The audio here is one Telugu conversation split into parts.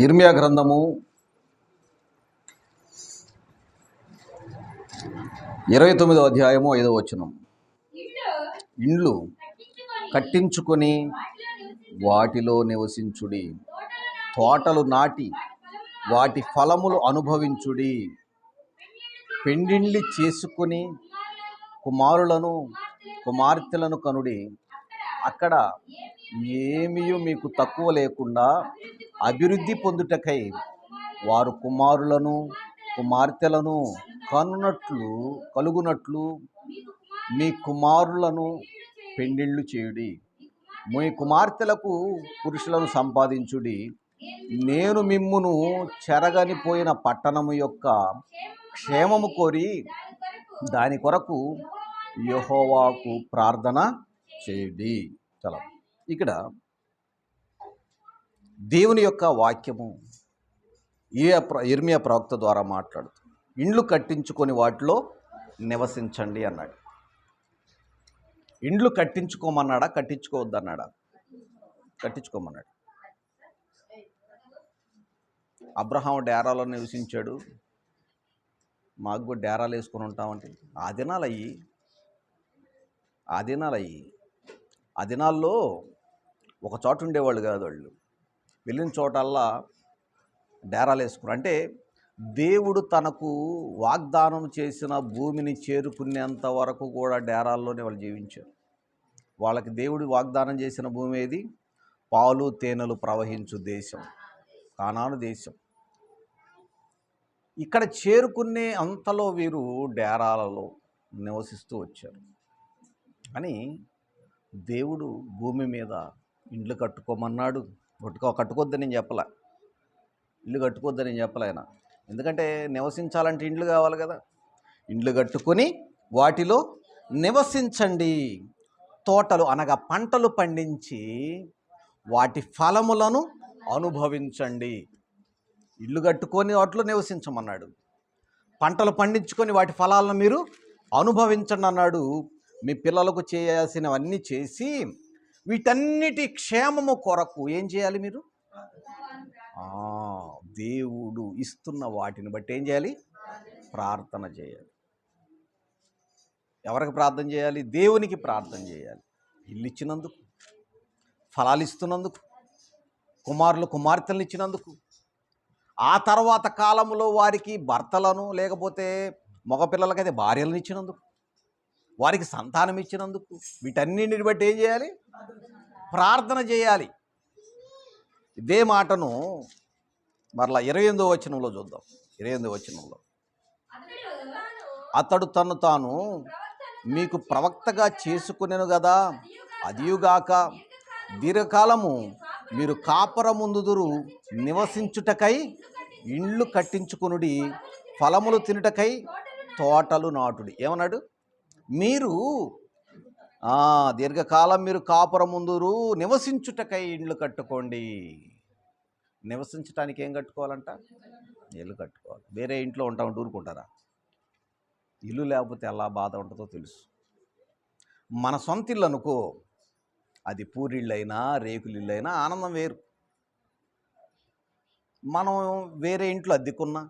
ఇర్మియా గ్రంథము 29వ అధ్యాయము 5వ వచనం. ఇండ్లు కట్టించుకొని వాటిలో నివసించుడి, తోటలు నాటి వాటి ఫలములు అనుభవించుడి, పెండిండ్లి చేసుకొని కుమారులను కుమార్తెలను కనుడి. అక్కడ ఏమీయు మీకు తక్కువ లేకుండా అభివృద్ధి పొందుటకై వారు కుమారులను కుమార్తెలను కలుగునట్లు మీ కుమారులను పెండిళ్ళు చేయుడి, మీ కుమార్తెలకు పురుషులను సంపాదించుడి. నేను మిమ్మును చెరగనిపోయిన పట్టణము యొక్క క్షేమము కోరి దాని కొరకు యెహోవాకు ప్రార్థన చేయుడి. చలో, ఇక్కడ దేవుని యొక్క వాక్యము ఇర్మియా ప్రవక్త ద్వారా మాట్లాడుతుంది. ఇండ్లు కట్టించుకొని వాటిలో నివసించండి అన్నాడు. ఇండ్లు కట్టించుకోమన్నాడా, కట్టించుకోవద్దన్నాడా? కట్టించుకోమన్నాడు. అబ్రహాము డేరాలో నివసించాడు, మాకు కూడా డేరాలు వేసుకొని ఉంటామంటే ఆ దినాల్లో ఒక చోట ఉండేవాళ్ళు కాదు. వాళ్ళు వెళ్ళిన చోటల్లా డేరాలు వేసుకున్నారు. అంటే దేవుడు తనకు వాగ్దానం చేసిన భూమిని చేరుకునేంత వరకు కూడా డేరాల్లోనే వాళ్ళు జీవించారు. వాళ్ళకి దేవుడు వాగ్దానం చేసిన భూమి ఏది? పాలు తేనెలు ప్రవహించు దేశం, కానాను దేశం. ఇక్కడ చేరుకునే అంతలో వీరు డేరాలలో నివసిస్తూ వచ్చారు. అని దేవుడు భూమి మీద ఇండ్లు కట్టుకోమన్నాడు. కట్టుకోవద్దని నేను చెప్పలే, ఇల్లు కట్టుకోవద్దని నేను చెప్పలే ఆయన. ఎందుకంటే నివసించాలంటే ఇండ్లు కావాలి కదా. ఇండ్లు కట్టుకొని వాటిలో నివసించండి, తోటలు అనగా పంటలు పండించి వాటి ఫలములను అనుభవించండి. ఇల్లు కట్టుకొని వాటిలో నివసించమన్నాడు, పంటలు పండించుకొని వాటి ఫలాలను మీరు అనుభవించండి అన్నాడు. మీ పిల్లలకు చేయాల్సినవన్నీ చేసి వీటన్నిటి క్షేమము కొరకు ఏం చేయాలి? మీరు దేవుడు ఇస్తున్న వాటిని బట్టి ఏం చేయాలి? ప్రార్థన చేయాలి. ఎవరికి ప్రార్థన చేయాలి? దేవునికి ప్రార్థన చేయాలి. ఇల్లు ఇచ్చినందుకు, ఫలాలు ఇస్తున్నందుకు, కుమారులు కుమార్తెలను ఇచ్చినందుకు, ఆ తర్వాత కాలంలో వారికి భర్తలను లేకపోతే మగపిల్లలకైతే భార్యలను ఇచ్చినందుకు, వారికి సంతానం ఇచ్చినందుకు, వీటన్నింటిని బట్టి ఏం చేయాలి? ప్రార్థన చేయాలి. ఇదే మాటను మరలా 28వ వచనంలో చూద్దాం. 28వ వచనంలో, అతడు తను తాను మీకు ప్రవక్తగా చేసుకునేను కదా, అదియుగాక దీర్ఘకాలము మీరు కాపురముందుదురు, నివసించుటకై ఇండ్లు కట్టించుకొనుడి, ఫలములు తినుటకై తోటలు నాటుడి. ఏమన్నాడు? మీరు దీర్ఘకాలం మీరు కాపురముందురు, నివసించుటకై ఇండ్లు కట్టుకోండి. నివసించడానికి ఏం కట్టుకోవాలంట? ఇల్లు కట్టుకోవాలి. వేరే ఇంట్లో ఉంటామంటే ఊరుకుంటారా? ఇల్లు లేకపోతే ఎలా బాధ ఉంటుందో తెలుసు. మన సొంత ఇల్లు అనుకో, అది పూరిళ్ళైనా రేకులిల్లు అయినా ఆనందం వేరు. మనం వేరే ఇంట్లో అద్దెకున్నా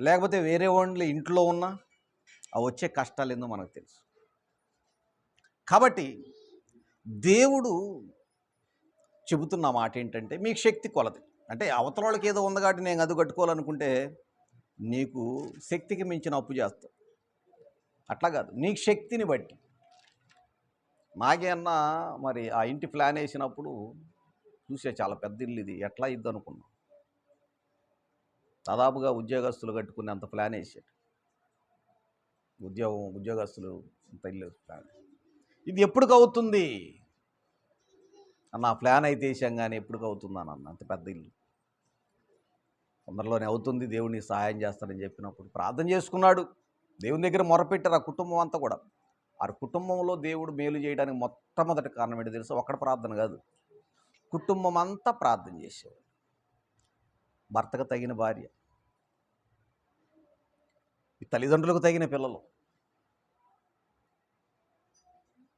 లేకపోతే వేరే వాళ్ళ ఇంట్లో ఉన్నా ఆ వచ్చే కష్టాలు ఏందో మనకు తెలుసు. కాబట్టి దేవుడు చెబుతున్న మాట ఏంటంటే, మీకు శక్తి కొలది. అంటే అవతల వాళ్ళకి ఏదో ఉంది కాబట్టి నేను అది కట్టుకోవాలనుకుంటే నీకు శక్తికి మించిన అప్పు చేస్తావు. అట్లా కాదు, నీకు శక్తిని బట్టి. నాకే అన్నా మరి ఆ ఇంటి ప్లాన్ వేసినప్పుడు చూసే, చాలా పెద్ద ఇల్లు ఇది, ఎట్లా ఇద్దు అనుకున్నాం. దాదాపుగా ఉద్యోగస్తులు కట్టుకునే అంత ప్లాన్ వేసాడు. ఉద్యోగస్తులు అంత ఇల్లు ప్లాన్. ఇది ఎప్పటికి అవుతుంది అన్న ప్లాన్ అయితే వేసాం, కానీ ఎప్పటికి అవుతుందని అన్న అంత పెద్ద ఇల్లు. తొందరలోనే అవుతుంది, దేవుడిని సహాయం చేస్తాడని చెప్పినప్పుడు ప్రార్థన చేసుకున్నాడు. దేవుని దగ్గర మొరపెట్టారు ఆ కుటుంబం అంతా కూడా. ఆ కుటుంబంలో దేవుడు మేలు చేయడానికి మొట్టమొదటి కారణం ఏంటో తెలుసు? ఒక్కడ ప్రార్థన కాదు, కుటుంబం అంతా ప్రార్థన చేసేవాడు. భర్తకు తగిన భార్య, ఈ తల్లిదండ్రులకు తగిన పిల్లలు,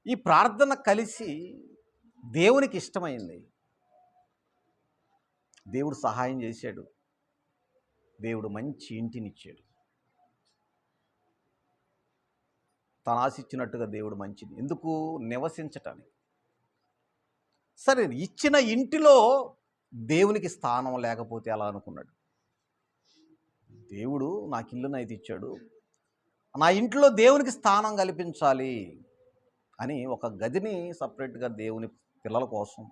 ఈ ప్రార్థన కలిసి దేవునికి ఇష్టమైంది. దేవుడు సహాయం చేశాడు, దేవుడు మంచి ఇంటినిచ్చాడు. తను ఆశించినట్టుగా దేవుడు మంచిది ఎందుకు నివసించటానికి. సరే, ఇచ్చిన ఇంటిలో దేవునికి స్థానం లేకపోతే ఎలా అనుకున్నాడు. దేవుడు నాకు ఇల్లునైతే ఇచ్చాడు, నా ఇంట్లో దేవునికి స్థానం కల్పించాలి అని ఒక గదిని సపరేట్గా దేవుని పిల్లల కోసం,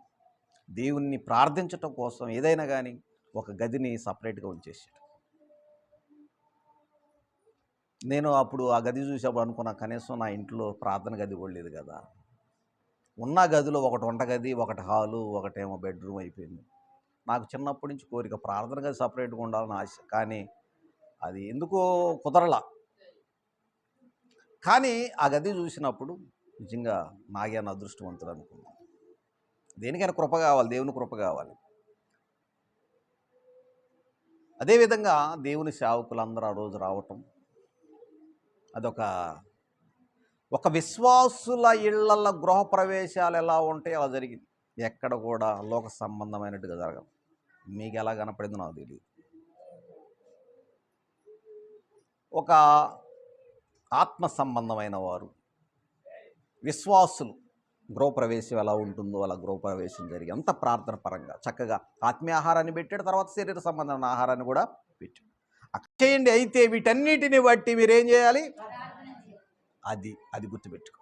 దేవుణ్ణి ప్రార్థించటం కోసం, ఏదైనా కానీ ఒక గదిని సపరేట్గా ఉంచేసాడు. నేను అప్పుడు ఆ గది చూసేప్పుడు అనుకున్నా, కనీసం నా ఇంట్లో ప్రార్థన గది కూడా లేదు కదా. ఉన్న గదిలో ఒకటి వంటగది, ఒకటి హాలు, ఒకటేమో బెడ్రూమ్ అయిపోయింది. నాకు చిన్నప్పటి నుంచి కోరిక ప్రార్థన గది సపరేట్గా ఉండాలని ఆశ, కానీ అది ఎందుకో కుదరలా. కానీ ఆ గది చూసినప్పుడు నిజంగా నాగేనా అదృష్టవంతుడు అనుకున్నాను. దేనికైనా కృప కావాలి, దేవుని కృప కావాలి. అదేవిధంగా దేవుని సేవకులందరూ ఆ రోజు రావటం, అదొక విశ్వాసుల ఇళ్లల్లో గృహప్రవేశాలు ఎలా ఉంటాయి అలా జరిగింది. ఎక్కడ కూడా లోక సంబంధమైనట్టుగా జరగదు. మీకు ఎలా కనపడిందో నాకు తెలియదు. ఒక ఆత్మ సంబంధమైన వారు విశ్వాసులు గృహప్రవేశం ఎలా ఉంటుందో అలా గృహప్రవేశం జరిగి అంత ప్రార్థన పరంగా చక్కగా ఆత్మీయ ఆహారాన్ని పెట్టాడు, తర్వాత శరీర సంబంధమైన ఆహారాన్ని కూడా పెట్టాడు. అక్కడ చేయండి. అయితే వీటన్నిటిని బట్టి మీరేం చేయాలి? అది గుర్తుపెట్టుకో.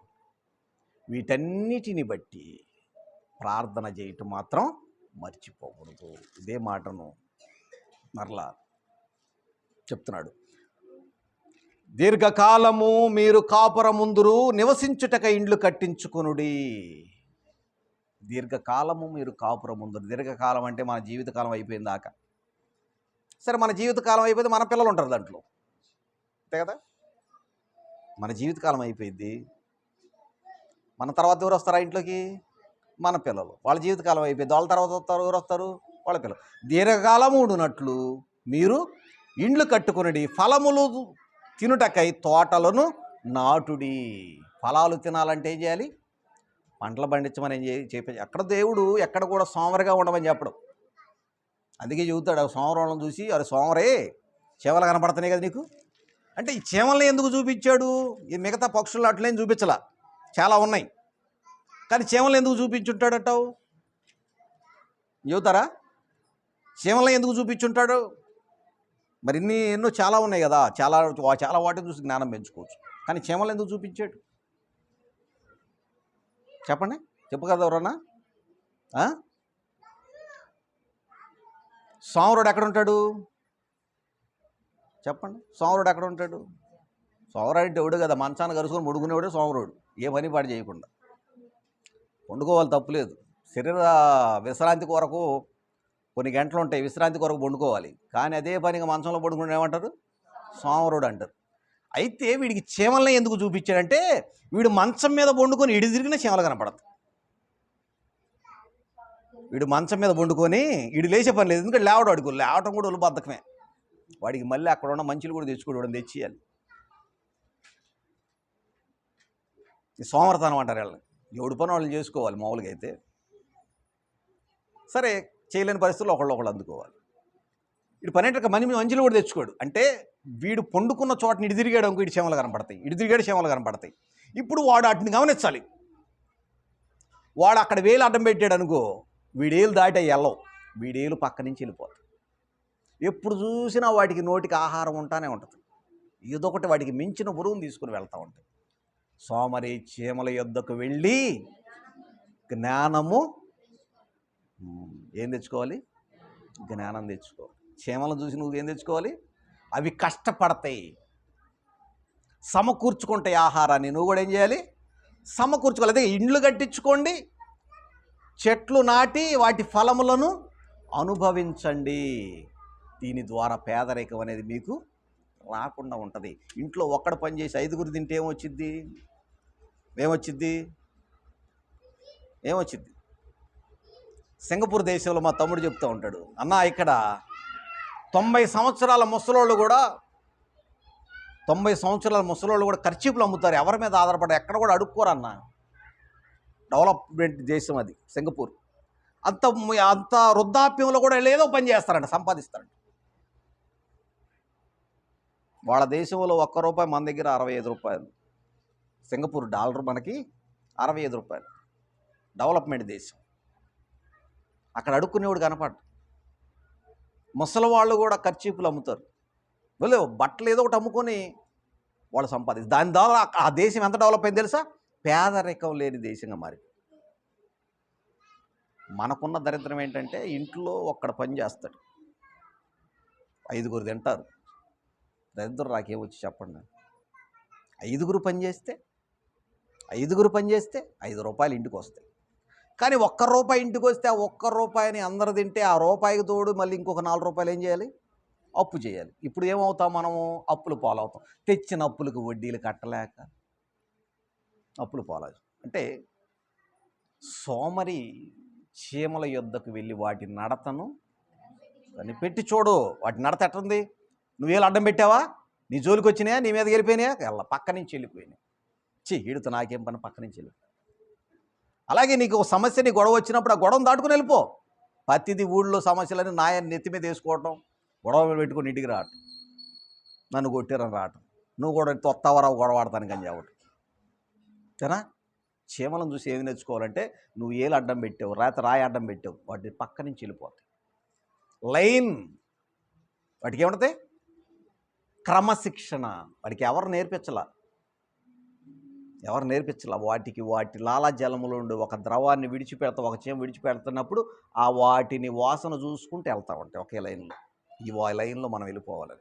వీటన్నిటిని బట్టి ప్రార్థన చేయటం మాత్రం మర్చిపోకూడదు. ఇదే మాటను మరలా చెప్తున్నాడు. దీర్ఘకాలము మీరు కాపురముందురు నివసించుటక ఇండ్లు కట్టించుకొనుడి. దీర్ఘకాలము మీరు కాపురముందురు. దీర్ఘకాలం అంటే మన జీవితకాలం అయిపోయింది దాకా. సరే, మన జీవితకాలం అయిపోతే మన పిల్లలు ఉంటారు దాంట్లో, అంతే కదా. మన జీవితకాలం అయిపోయింది, మన తర్వాత ఎవరు వస్తారా ఇంట్లోకి? మన పిల్లలు. వాళ్ళ జీవితకాలం అయిపోయింది, వాళ్ళ తర్వాత వస్తారు. ఎవరు వస్తారు? వాళ్ళ పిల్లలు. దీర్ఘకాలము ఉండునట్లు మీరు ఇండ్లు కట్టుకొనుడి, ఫలములు తినుటకై తోటలను నాటుడి. ఫలాలు తినాలంటే ఏం చేయాలి? పంటలు పండించమని చెప్పి అక్కడ దేవుడు ఎక్కడ కూడా సోమరిగా ఉండమని చెప్పడం. అందుకే చెబుతాడు, సోమవారం చూసి అరే సోమరే చీమలు కనపడుతున్నాయి కదా నీకు అంటే, ఈ చీమల్ని ఎందుకు చూపించాడు? ఈ మిగతా పక్షులు అట్లేం చూపించలా, చాలా ఉన్నాయి, కానీ చీమల్ని ఎందుకు చూపించుంటాడటావు? చెబుతారా? చీమల్ని ఎందుకు చూపించుంటాడు? మరి ఎన్నో చాలా ఉన్నాయి కదా, చాలా వాటిని చూసి జ్ఞానం పెంచుకోవచ్చు, కానీ చీమలు ఎందుకు చూపించాడు చెప్పండి? చెప్పగలరు ఎవరన్నా? సోమరుడు ఎక్కడ ఉంటాడు చెప్పండి? సోమరుడు ఎక్కడ ఉంటాడు? సోమరుడు అంటే ఎవడు కదా, మంచాన్ని కరుసుకొని ముడుకునేవాడే సోమరుడు. ఏ పని పాటు చేయకుండా వండుకోవాలి, తప్పులేదు. శరీర విశ్రాంతి కొరకు కొన్ని గంటలు ఉంటాయి, విశ్రాంతి కొరకు వండుకోవాలి, కానీ అదే పనిగా మంచంలో పడుకుని ఏమంటారు? సోమరుడు అంటారు. అయితే వీడికి చీమల్ని ఎందుకు చూపించాడంటే, వీడు మంచం మీద వండుకొని ఇడి తిరిగిన చీమలు కనపడదు. వీడు మంచం మీద వండుకొని ఇడి లేచే పని లేదు, ఎందుకంటే లేవటం కూడా ఒళ్ళు బద్ధకమే. వాడికి మళ్ళీ అక్కడ ఉన్న మంచులు కూడా తెచ్చుకోవడం తెచ్చేయాలి. సోమరతనం అంటారు వాళ్ళని. ఎవడి పని వాళ్ళు చేసుకోవాలి. మామూలుగా అయితే సరే, చేయలేని పరిస్థితుల్లో ఒకళ్ళు అందుకోవాలి. వీడు పని ఏంటంటే మంచులు కూడా తెచ్చుకోడు. అంటే వీడు పండుకున్న చోటని ఇడి తిరిగాడు అనుకో, ఇడి చీమలు కనపడతాయి, ఇడి తిరిగాడు చీమలు కనపడతాయి. ఇప్పుడు వాడు వాటిని గమనించాలి. వాడు అక్కడ వేలు అడ్డం పెట్టాడు అనుకో, వీడేలు దాటి వెళ్ళవు, వీడేలు పక్క నుంచి వెళ్ళిపోతాయి. ఎప్పుడు చూసినా వాటికి నోటికి ఆహారం ఉంటానే ఉంటుంది, ఏదొకటి వాటికి మించిన బరువును తీసుకుని వెళ్తూ ఉంటాయి. సోమరి చీమల యొద్దకు వెళ్ళి జ్ఞానము ఏం తెచ్చుకోవాలి? జ్ఞానం తెచ్చుకోవాలి. చీమలను చూసి నువ్వేం తెచ్చుకోవాలి? అవి కష్టపడతాయి, సమకూర్చుకుంటాయి ఆహారాన్ని. నువ్వు కూడా ఏం చేయాలి? సమకూర్చుకోవాలి. అదే ఇండ్లు కట్టించుకోండి, చెట్లు నాటి వాటి ఫలములను అనుభవించండి. దీని ద్వారా పేదరికం అనేది మీకు రాకుండా ఉంటుంది. ఇంట్లో ఒక్కడ పని చేసి 5గురు తింటే ఏమొచ్చిద్ది? సింగపూర్ దేశంలో మా తమ్ముడు చెప్తూ ఉంటాడు, అన్న ఇక్కడ 90 సంవత్సరాల ముసలోళ్ళు కూడా ఖర్చీపులు అమ్ముతారు, ఎవరి మీద ఆధారపడి ఎక్కడ కూడా అడుక్కోరన్న. డెవలప్మెంట్ దేశం అది సింగపూర్. అంత అంత వృద్ధాప్యంలో కూడా ఏదో పని చేస్తారంట, సంపాదిస్తారంట. వాళ్ళ దేశంలో ₹1 మన దగ్గర ₹65. సింగపూర్ డాలర్ మనకి ₹65. డెవలప్మెంట్ దేశం. అక్కడ అడుక్కునేవాడు కనపడ్డు. ముసలి వాళ్ళు కూడా కర్చీపులు అమ్ముతారు. వీళ్ళు బట్టలు ఏదో ఒకటి అమ్ముకొని వాళ్ళు సంపాదిస్తారు. దాని ద్వారా ఆ దేశం ఎంత డెవలప్ అయింది తెలుసా? పేదరికం లేని దేశంగా మారి. మనకున్న దరిద్రం ఏంటంటే ఇంట్లో ఒక్కడ పని చేస్తాడు, 5గురు తింటారు. దరిద్రం రాకేమొచ్చి చెప్పండి. 5గురు పని చేస్తే ₹5 ఇంటికి వస్తాయి. కానీ ₹1 ఇంటికి వస్తే ఆ ₹1 అందరు తింటే ఆ రూపాయికి తోడు మళ్ళీ ఇంకొక ₹4 ఏం చేయాలి? అప్పు చేయాలి. ఇప్పుడు ఏమవుతాం మనము? అప్పులు పాలవుతాం. తెచ్చిన అప్పులకు వడ్డీలు కట్టలేక అప్పులు పాలవుతాం. అంటే సోమరి చీమల యొద్దకు వెళ్ళి వాటి నడతను కనిపెట్టి చూడు. వాటి నడత ఎట్టుంది? నువ్వేళ్ళు అడ్డం పెట్టావా? నీ జోలికి వచ్చినాయా? నీ మీద వెళ్ళిపోయినాయా? పక్క నుంచి వెళ్ళిపోయినాయి. ఈడుతో నాకేం పని, పక్క నుంచి వెళ్ళిపోయి. అలాగే నీకు ఒక సమస్య, నీ గొడవ వచ్చినప్పుడు ఆ గొడవను దాటుకుని వెళ్ళిపో. ప్రతిది ఊళ్ళో సమస్యలని నాయన్ని నెత్తి మీద వేసుకోవటం, గొడవ పెట్టుకుని ఇంటికి రావటం, నన్ను కొట్టారని రావటం, నువ్వు కూడా తొత్తవరావు గొడవ ఆడతానికి అని చెప్పటం. సరేనా? చీమలను చూసి ఏమి నేర్చుకోవాలంటే, నువ్వు ఏలు అడ్డం పెట్టావు, రాయి అడ్డం పెట్టావు, వాటి పక్క నుంచి వెళ్ళిపోతాయి. లైన్ వాటికి ఏముంటుంది? క్రమశిక్షణ. వాటికి ఎవరు నేర్పించాల? వాటి లాలాజలములో ఉండి ఒక ద్రవాన్ని ఒక చీమ విడిచిపెడుతున్నప్పుడు ఆ వాటిని వాసన చూసుకుంటూ వెళ్తా ఉంటాయి ఒకే లైన్లో. ఈ లైన్లో మనం వెళ్ళిపోవాలి.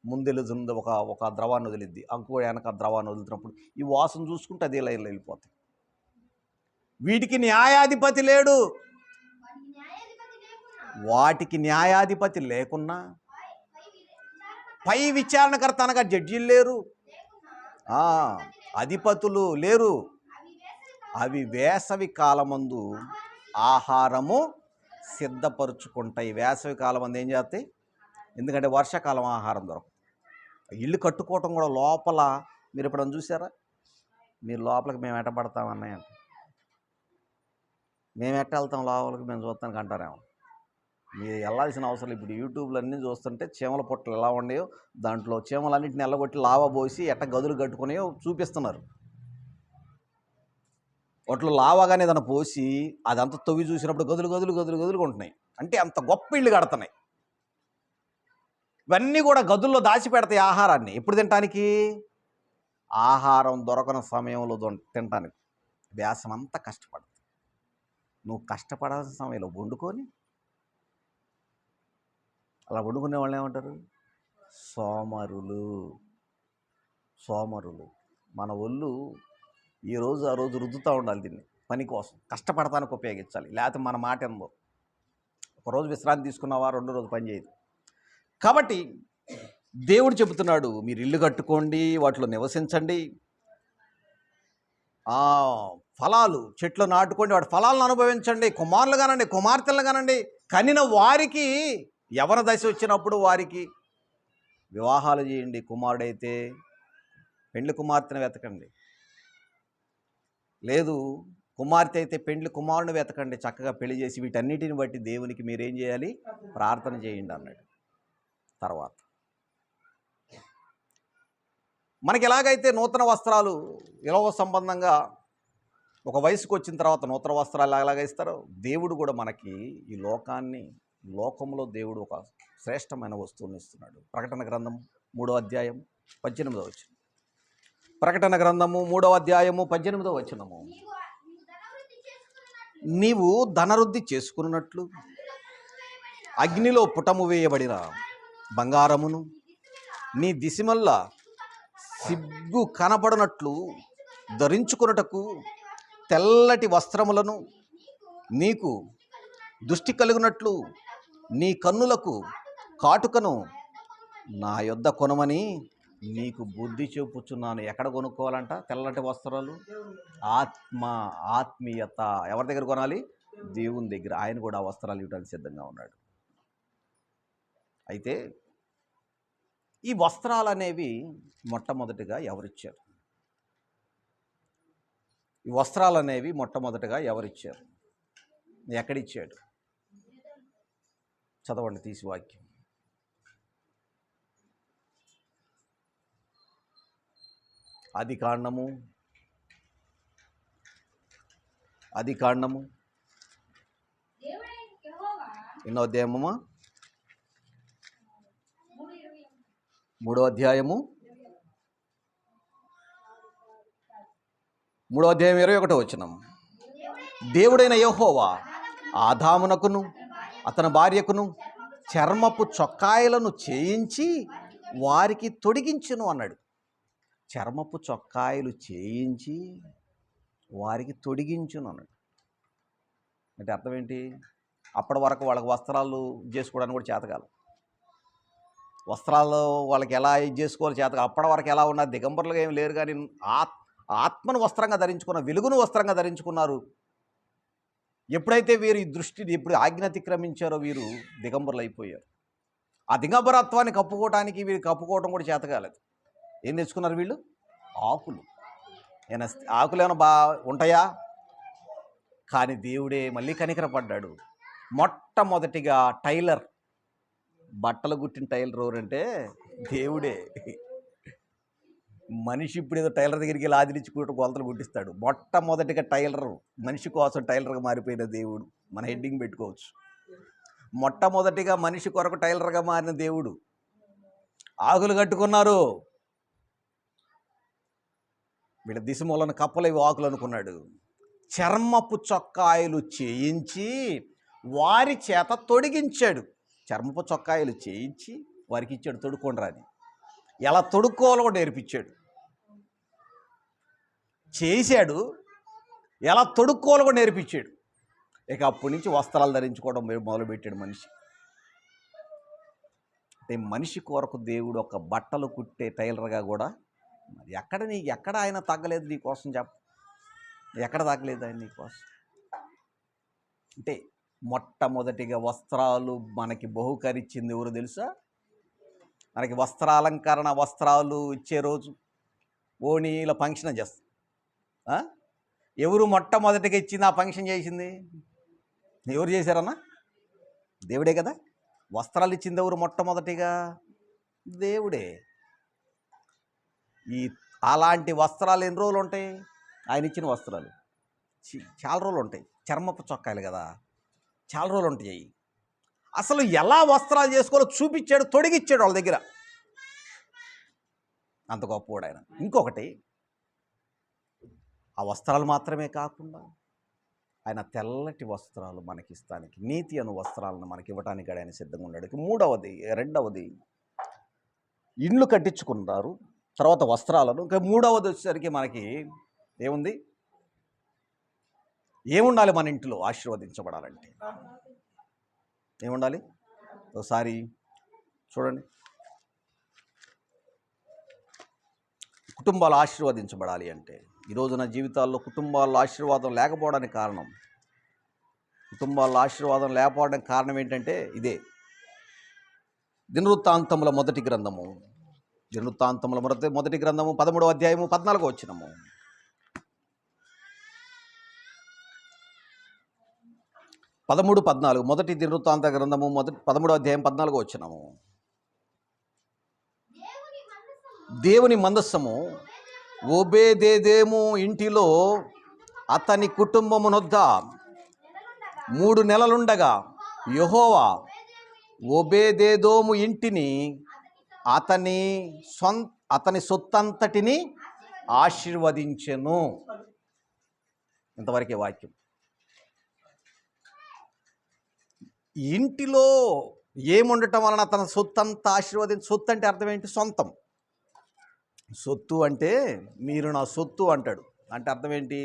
ముందెలుతుంది ఒక ద్రవాన్ని వదిలిద్ది, అంకో వెనక ద్రవాన్ని వదులుతున్నప్పుడు ఈ వాసన చూసుకుంటే అదే లైన్లో వెళ్ళిపోతాయి. వీటికి న్యాయాధిపతి లేడు. వాటికి న్యాయాధిపతి లేకున్నా, పై విచారణకర్త అనగా జడ్జీలు లేరు, అధిపతులు లేరు. అవి వేసవి కాలమందు ఆహారము సిద్ధపరుచుకుంటాయి. వేసవి కాలం అందు ఏం చేస్తాయి? ఎందుకంటే వర్షాకాలం ఆహారం దొరకదు. ఇల్లు కట్టుకోవటం కూడా లోపల మీరు ఎప్పుడన్నా చూసారా? మీరు లోపలికి మేము ఎట్ట పడతామన్నాయంట, మేము ఎట్ట వెళ్తాం లోపలికి, మేము చూస్తానికి అంటారేమో. మీరు వెళ్ళాల్సిన అవసరం. ఇప్పుడు యూట్యూబ్లో అన్నీ చూస్తుంటే చీమల పొట్టలు ఎలా ఉన్నాయో, దాంట్లో చీమలన్నింటిని ఎల్లగొట్టి లావా పోసి ఎట్ట గదులు కట్టుకునేయో చూపిస్తున్నారు. వాటిలో లావాగానే ఏదైనా పోసి అదంతా తవ్వి చూసినప్పుడు గదులు ఉంటున్నాయి. అంటే అంత గొప్ప ఇళ్ళు కడుతున్నాయి. ఇవన్నీ కూడా గదుల్లో దాచిపెడతాయి ఆహారాన్ని. ఎప్పుడు తినటానికి? ఆహారం దొరకని సమయంలో తినటానికి. వ్యాసం అంతా కష్టపడుతుంది. నువ్వు కష్టపడాల్సిన సమయంలో వండుకొని, అలా వండుకునే వాళ్ళు ఏమంటారు? సోమరులు. మన ఒళ్ళు ఈ రోజు ఆ రోజు రుద్దుతూ ఉండాలి. దీన్ని పని కోసం కష్టపడటానికి ఉపయోగించాలి. లేకపోతే మన మాట ఎందో. ఒకరోజు విశ్రాంతి తీసుకున్నావా, రెండో రోజు పని చేయదు. కాబట్టి దేవుడు చెబుతున్నాడు, మీరు ఇల్లు కట్టుకోండి, వాటిలో నివసించండి, ఫలాలు చెట్లు నాటుకోండి, వాటి ఫలాలను అనుభవించండి, కుమారులు కానండి, కుమార్తెలు కానండి. కనిన వారికి యవన దశ వచ్చినప్పుడు వారికి వివాహాలు చేయండి. కుమారుడైతే పెండ్లి కుమార్తెను వెతకండి, లేదు కుమార్తె అయితే పెండ్లి కుమారుని వెతకండి, చక్కగా పెళ్లి చేసి వీటన్నిటిని బట్టి దేవునికి మీరేం చేయాలి? ప్రార్థన చేయండి అన్నాడు. తర్వాత మనకి ఎలాగైతే నూతన వస్త్రాలు ఇలవ సంబంధంగా ఒక వయసుకు వచ్చిన తర్వాత నూతన వస్త్రాలు ఎలాగైస్తారో, దేవుడు కూడా మనకి ఈ లోకంలో దేవుడు ఒక శ్రేష్టమైన వస్తువుని ఇస్తున్నాడు. ప్రకటన గ్రంథం 3వ అధ్యాయం 18వ వచనం. ప్రకటన గ్రంథము 3వ అధ్యాయము 18వ వచనము. నీవు ధనవృద్ధి చేసుకున్నట్లు అగ్నిలో పుటము వేయబడిన బంగారమును, నీ దిశమల్ల సిగ్గు కనపడనట్లు ధరించుకున్నటకు తెల్లటి వస్త్రములను, నీకు దృష్టి కలుగునట్లు నీ కన్నులకు కాటుకను నా యొద్ద కొనమని నీకు బుద్ధి చూపుచున్నాను. ఎక్కడ కొనుక్కోవాలంట? తెల్లటి వస్త్రాలు. ఆత్మీయత ఎవరి దగ్గర కొనాలి? దేవుని దగ్గర. ఆయన కూడా ఆ వస్త్రాలు ఇవ్వడానికి సిద్ధంగా ఉన్నాడు. అయితే ఈ వస్త్రాలు అనేవి మొట్టమొదటిగా ఎవరిచ్చారు? ఎక్కడిచ్చాడు? చదవండి తీసి వాక్యం. ఆదికాండము ఎన్నో అధ్యాయమమ్మా? 3వ అధ్యాయము 3వ అధ్యాయం 21వ వచనం. దేవుడైన యెహోవా ఆదామునకును అతని భార్యకును చర్మపు చొక్కాయలను చేయించి వారికి తొడిగించును అన్నాడు. చర్మపు చొక్కాయలు చేయించి వారికి తొడిగించును అన్నాడు. అంటే అర్థం ఏంటి? అప్పటి వరకు వాళ్ళకి వస్త్రాలు చేసుకోవడానికి కూడా చేతకాలి. వస్త్రాలు వాళ్ళకి ఎలా ఇది చేసుకోవాలి చేతగా. అప్పటి వరకు ఎలా ఉన్నారు? దిగంబరులుగా ఏమి లేరు, కానీ ఆత్మను వస్త్రంగా ధరించుకున్నారు, వెలుగును వస్త్రంగా ధరించుకున్నారు. ఎప్పుడైతే వీరు ఈ దృష్టిని ఎప్పుడు ఆజ్ఞ అతిక్రమించారో వీరు దిగంబరులు అయిపోయారు. ఆ దిగంబరత్వాన్ని కప్పుకోవడానికి వీరు కప్పుకోవడం కూడా చేతకాలేదు. ఏం తెచ్చుకున్నారు వీళ్ళు? ఆకులు. ఆకులు ఏమైనా ఉంటాయా? కానీ దేవుడే మళ్ళీ కనికరపడ్డాడు. మొట్టమొదటిగా టైలర్, బట్టలు కుట్టిన టైలర్ ఎవరంటే దేవుడే. మనిషి ఇప్పుడు ఏదో టైలర్ దగ్గరికి వెళ్ళి ఆదిరించుకుంటూ కొలతలు కుట్టిస్తాడు. మొట్టమొదటిగా టైలర్, మనిషి కోసం టైలర్గా మారిపోయిన దేవుడు. మన హెడ్డింగ్ పెట్టుకోవచ్చు. మొట్టమొదటిగా మనిషి కొరకు టైలర్గా మారిన దేవుడు. ఆకులు కట్టుకున్నారు. వీళ్ళ దిశమూలను కప్పలు ఇవి ఆకులు అనుకున్నాడు. చర్మపు చొక్కాయలు చేయించి వారి చేత తొడిగించాడు. చర్మపు చొక్కాయలు చేయించి వారికి ఇచ్చాడు, తొడుక్కోండి రాని. ఎలా తొడుక్కోవాలో కూడా నేర్పించాడు. చేశాడు, ఎలా తొడుక్కోవాలో కూడా నేర్పించాడు. ఇక అప్పటి నుంచి వస్త్రాలు ధరించుకోవడం మొదలుపెట్టాడు మనిషి. అంటే మనిషి కొరకు దేవుడు ఒక బట్టలు కుట్టే టైలర్గా కూడా మరి ఎక్కడ ఆయన తగ్గలేదు నీకోసం చెప్ప. ఎక్కడ తగ్గలేదు ఆయన నీకోసం. అంటే మొట్టమొదటిగా వస్త్రాలు మనకి బహుకరించింది ఎవరు తెలుసా? మనకి వస్త్రాలంకరణ, వస్త్రాలు ఇచ్చే రోజు ఓణీల ఫంక్షన్ చేస్తాం. ఎవరు మొట్టమొదటిగా ఇచ్చింది? ఆ ఫంక్షన్ చేసింది ఎవరు చేశారన్నా? దేవుడే కదా. వస్త్రాలు ఇచ్చింది ఎవరు మొట్టమొదటిగా? దేవుడే. అలాంటి వస్త్రాలు ఎన్ని రోజులు ఉంటాయి? ఆయన ఇచ్చిన వస్త్రాలు చాలా రోజులు ఉంటాయి. చర్మపు చొక్కాయలు కదా, చాలా రోజులు ఉంటాయి. అసలు ఎలా వస్త్రాలు చేసుకోవాలో చూపించాడు, తొడిగిచ్చాడు వాళ్ళ దగ్గర. అంత గొప్పవాడు ఆయన. ఇంకొకటి, ఆ వస్త్రాలు మాత్రమే కాకుండా ఆయన తెల్లటి వస్త్రాలు మనకి ఇస్తానికి, నీతి అను వస్త్రాలను మనకి ఇవ్వటానికి ఆయన సిద్ధంగా ఉన్నాడు. రెండవది ఇండ్లు కట్టించుకున్నారు, తర్వాత వస్త్రాలను. ఇంకా మూడవది వచ్చేసరికి మనకి ఏముంది? ఏముండాలి మన ఇంటిలో ఆశీర్వదించబడాలంటే? ఏముండాలి? ఒకసారి చూడండి. కుటుంబాలు ఆశీర్వదించబడాలి అంటే ఈరోజు నా జీవితాల్లో కుటుంబాల్లో ఆశీర్వాదం లేకపోవడానికి కారణం, ఏంటంటే ఇదే. దినవృత్తాంతముల మొదటి గ్రంథము 13వ అధ్యాయము 14వ వచనము. మొదటి దినవృత్తాంత గ్రంథము 13వ అధ్యాయం 14వ వచనము. దేవుని మందస్సము ఓబేదేదేము ఇంటిలో అతని కుటుంబమునొద్ద 3 నెలలుండగా యెహోవా ఓబేదేదోము ఇంటిని అతని సొత్తంతటిని ఆశీర్వదించెను. ఇంతవరకే వాక్యం. ఇంటిలో ఏముండటం వలన తన సొత్తంతా సొత్తు అంటే అర్థం ఏంటి? సొంతం. సొత్తు అంటే మీరు నా సొత్తు అంటాడు. అంటే అర్థం ఏంటి?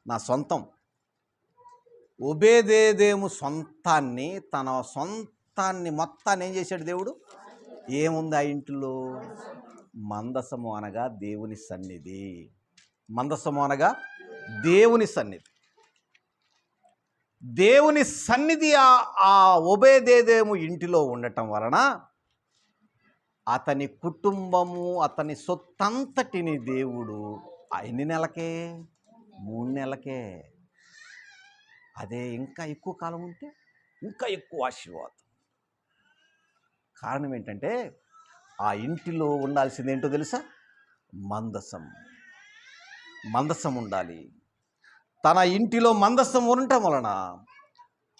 నా సొంతం. ఓబేదేదేము తన సొంతాన్ని మొత్తాన్ని ఏం చేశాడు దేవుడు? ఏముంది ఆ ఇంటిలో? మందసము అనగా దేవుని సన్నిధి. దేవుని సన్నిధి ఆ ఓబేదేదేము ఇంటిలో ఉండటం వలన అతని కుటుంబము, అతని సొత్తంతటిని దేవుడు ఎన్ని నెలకే? 3 నెలకే. అదే ఇంకా ఎక్కువ కాలం ఉంటే ఇంకా ఎక్కువ ఆశీర్వాదం. కారణం ఏంటంటే ఆ ఇంటిలో ఉండాల్సింది ఏంటో తెలుసా? మందసం. మందసం ఉండాలి. తన ఇంటిలో మందసం ఉండటం వలన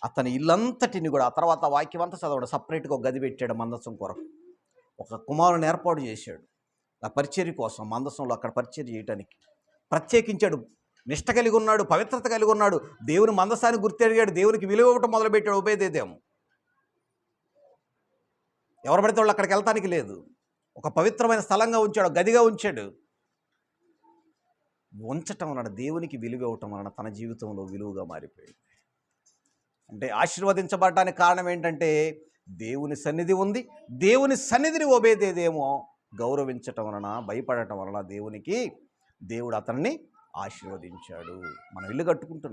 అతని ఇల్లంతటిని కూడా, ఆ తర్వాత వాక్యం అంతా చదవడం, సపరేట్గా ఒక గది పెట్టాడు మందసం కొరకు. ఒక కుమారుని ఏర్పాటు చేశాడు ఆ పరిచర్య కోసం. మందసంలో అక్కడ పరిచర్య చేయటానికి ప్రత్యేకించాడు. నిష్ట కలిగి ఉన్నాడు, పవిత్రత కలిగి ఉన్నాడు. దేవుని మందసాన్ని గుర్తెరిగాడు, దేవునికి విలువ ఇవ్వటం మొదలుపెట్టాడు. ఉపేదేదేమో ఎవరు పడితే వాళ్ళు అక్కడికి వెళ్తానికి లేదు. ఒక పవిత్రమైన స్థలంగా ఉంచాడు, గదిగా ఉంచాడు. ఉంచటం వలన, దేవునికి విలువ ఇవ్వటం వలన తన జీవితంలో విలువగా మారిపోయింది. అంటే ఆశీర్వదించబడటానికి కారణం ఏంటంటే దేవుని సన్నిధి ఉంది. దేవుని సన్నిధిని ఓబేదేదేమో గౌరవించటం వలన, భయపడటం వలన దేవుడు అతన్ని ఆశీర్వదించాడు. మనం ఇల్లు కట్టుకుంటున్నాం.